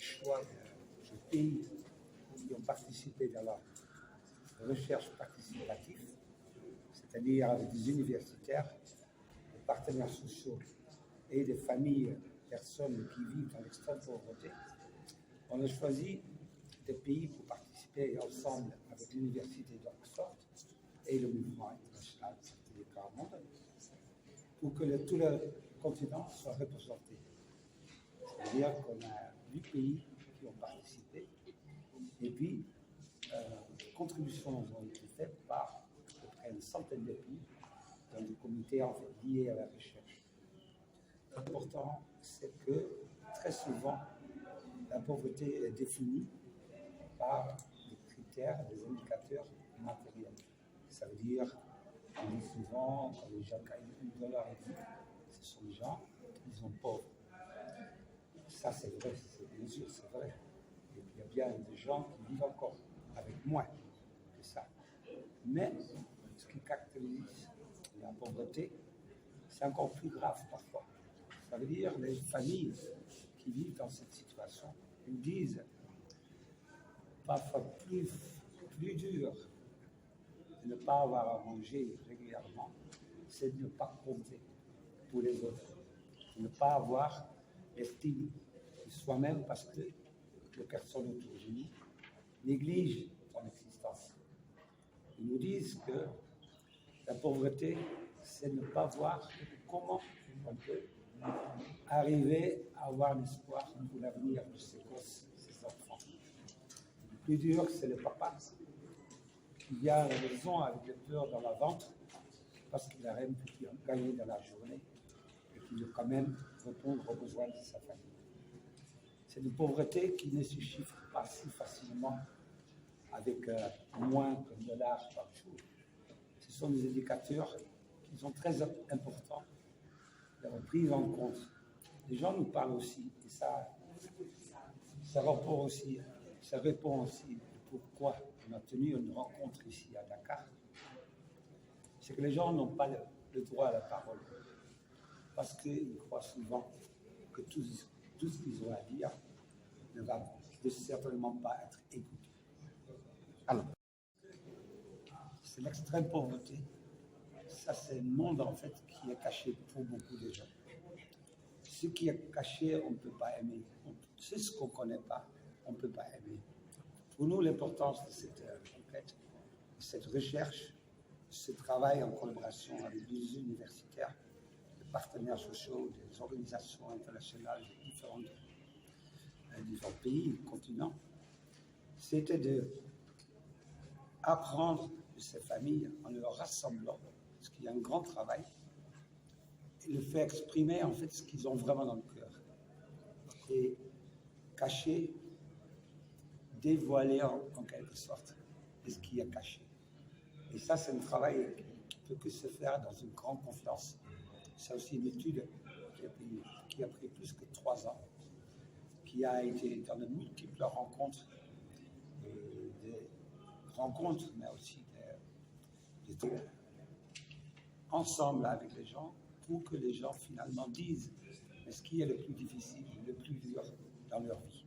choix de pays qui ont participé dans la recherche participative, c'est-à-dire avec des universitaires, des partenaires sociaux et des familles, personnes qui vivent dans l'extrême pauvreté. On a choisi des pays pour participer ensemble avec l'université d'Oxford et le mouvement international des Quarts Monde pour que tout le continent soit représenté. C'est-à-dire qu'on a 8 pays qui ont participé et puis des contributions ont été faites par à peu près une centaine de pays dans des comités en fait, liés à la recherche. L'important, c'est que très souvent, la pauvreté est définie par des critères, des indicateurs matériels. Ça veut dire, on dit souvent, quand les gens gagnent $1,5, ce sont des gens qui sont pauvres. Ça, c'est vrai, bien sûr, c'est vrai. Et puis, il y a bien des gens qui vivent encore avec moins que ça. Mais ce qui caractérise la pauvreté, c'est encore plus grave parfois. Ça veut dire les familles qui vivent dans cette situation, ils disent parfois plus dur de ne pas avoir à manger régulièrement, c'est de ne pas compter pour les autres, de ne pas avoir l'estime de soi-même parce que les personnes autour de nous négligent son existence. Ils nous disent que la pauvreté, c'est ne pas voir comment on peut arriver à avoir l'espoir pour l'avenir de ses gosses, ses enfants. Le plus dur, c'est le papa qui vient à la maison avec le pleurs dans la ventre parce qu'il a rien pu gagner dans la journée et qu'il veut quand même répondre aux besoins de sa famille. C'est une pauvreté qui ne se chiffre pas si facilement avec moins qu'un dollar par jour. Ce sont des indicateurs qui sont très importants d'avoir pris en compte. Les gens nous parlent aussi, et ça répond aussi pourquoi on a tenu une rencontre ici à Dakar. C'est que les gens n'ont pas le droit à la parole, parce qu'ils croient souvent que tout ce qu'ils ont à dire ne va certainement pas être écouté. Alors, c'est l'extrême pauvreté. Ça, c'est un monde, en fait, qui est caché pour beaucoup de gens. Ce qui est caché, on ne peut pas aimer. C'est ce qu'on ne connaît pas, on ne peut pas aimer. Pour nous, l'importance de cette enquête, de cette recherche, de ce travail en collaboration avec les universitaires, les partenaires sociaux, des organisations internationales de différents pays, continents, c'était d'apprendre de ces familles en leur rassemblant, parce qu'il y a un grand travail, et le faire exprimer en fait ce qu'ils ont vraiment dans le cœur. Et cacher, dévoiler en quelque sorte ce qui est caché. Et ça, c'est un travail qui peut que se faire dans une grande confiance. C'est aussi une étude qui a pris plus que 3 ans, qui a été dans de multiples rencontres, mais aussi des ensemble avec les gens, pour que les gens finalement disent ce qui est le plus difficile, le plus dur dans leur vie.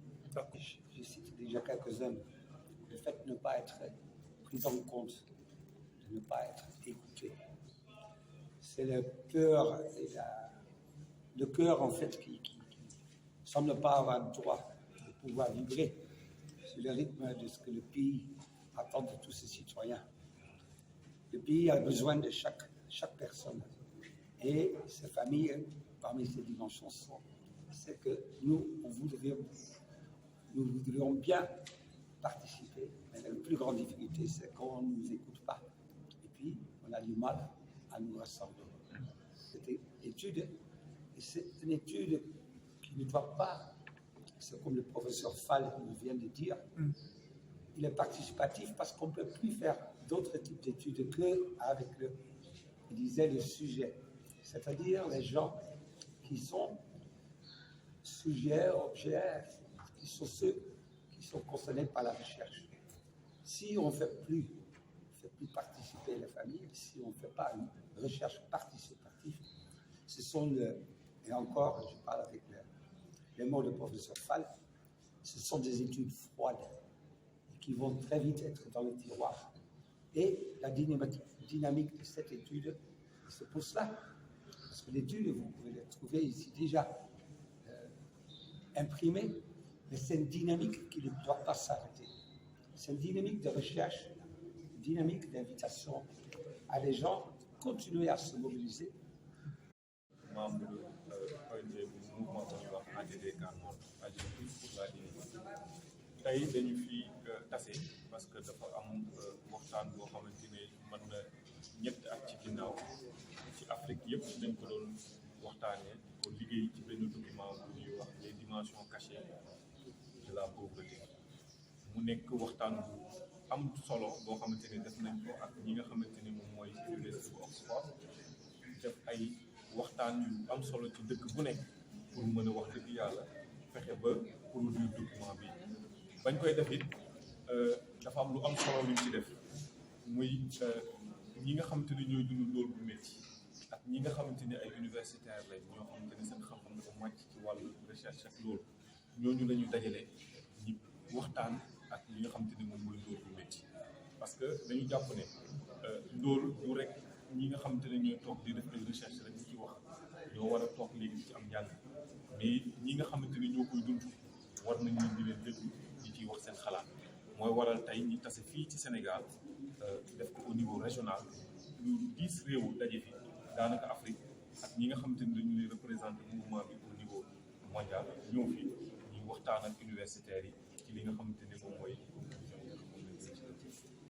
J'ai cité déjà quelques-uns. Le fait de ne pas être pris en compte, de ne pas être écouté. C'est le cœur en fait qui semble pas avoir le droit de pouvoir vibrer sur le rythme de ce que le pays attend de tous ses citoyens. Le pays a besoin de chaque personne. Et ces familles, parmi ces dimensions, c'est que nous voudrions bien participer, mais la plus grande difficulté, c'est qu'on ne nous écoute pas. Et puis, on a du mal à nous rassembler. Cette étude, c'est une étude qui ne doit pas, c'est comme le professeur Fall nous vient de dire, il est participatif parce qu'on ne peut plus faire d'autres types d'études qu'avec il disait, le sujet. C'est-à-dire les gens qui sont sujets, objets, qui sont ceux qui sont concernés par la recherche. Si on ne fait plus participer les familles, si on ne fait pas une recherche participative, ce sont et encore, je parle avec les mots du professeur Fall, ce sont des études froides qui vont très vite être dans le tiroir. Et la dynamique de cette étude, c'est pour cela. Parce que l'étude, vous pouvez la trouver ici déjà imprimée, mais c'est une dynamique qui ne doit pas s'arrêter. C'est une dynamique de recherche, une dynamique d'invitation à les gens de continuer à se mobiliser. Membre ONG bu mouvement bu ñuy wax ADD Carbone Agir pour la dignité tey dañu fi tase parce que dafa am waxtaan boo xamante ne mën na ñetti at ci ginnaaw ci Afrique yëpp dañ ko doon waxtaanee pour liggéey ci benn document bu ñuy wax les dimensions cachées de la pauvreté mu nekk waxtaan bu am solo boo xamante ne def nañ ko ak ñi nga xamante ne moom mooy université bu Oxford def ay waxtaan yu am solo ci dëkk bu nekk pour mën a wax dëgg yàlla fexe ba produire document bi bañ koy def it dafa am lu am solo luñ ci def muy ñi nga xamante ne ñooy dund loolu bu métti ak ñi nga xamante ne ay universitaire lañ ñoo xamante ne seen xam-xam dafa màcc ci wàllu recherche ak loolu ñooñu la ñu dajale ñi waxtaan ak ñi nga xamante ne moom mooy ndóol bu métti parce que dañu jàpp ne ndóol du rek ñi nga xamante ne ñooy toog di def ay recherche rek ci wax ñoo war a toog léegi ci am njàng mais ñi nga xamante ne ñoo koy dund war nañ leen di leen déglu di ciy wax seen xalaat mooy waral tey ñi tase fii ci Sénégal def ko au niveau régional lu 10 réew daje fi daanaka Afrique ak ñi nga xamante ne dañu lay représenter mouvement bi au niveau mondial ñëw fi ñu waxtaan ak universitaires yi ci li nga xamante ne moom mooy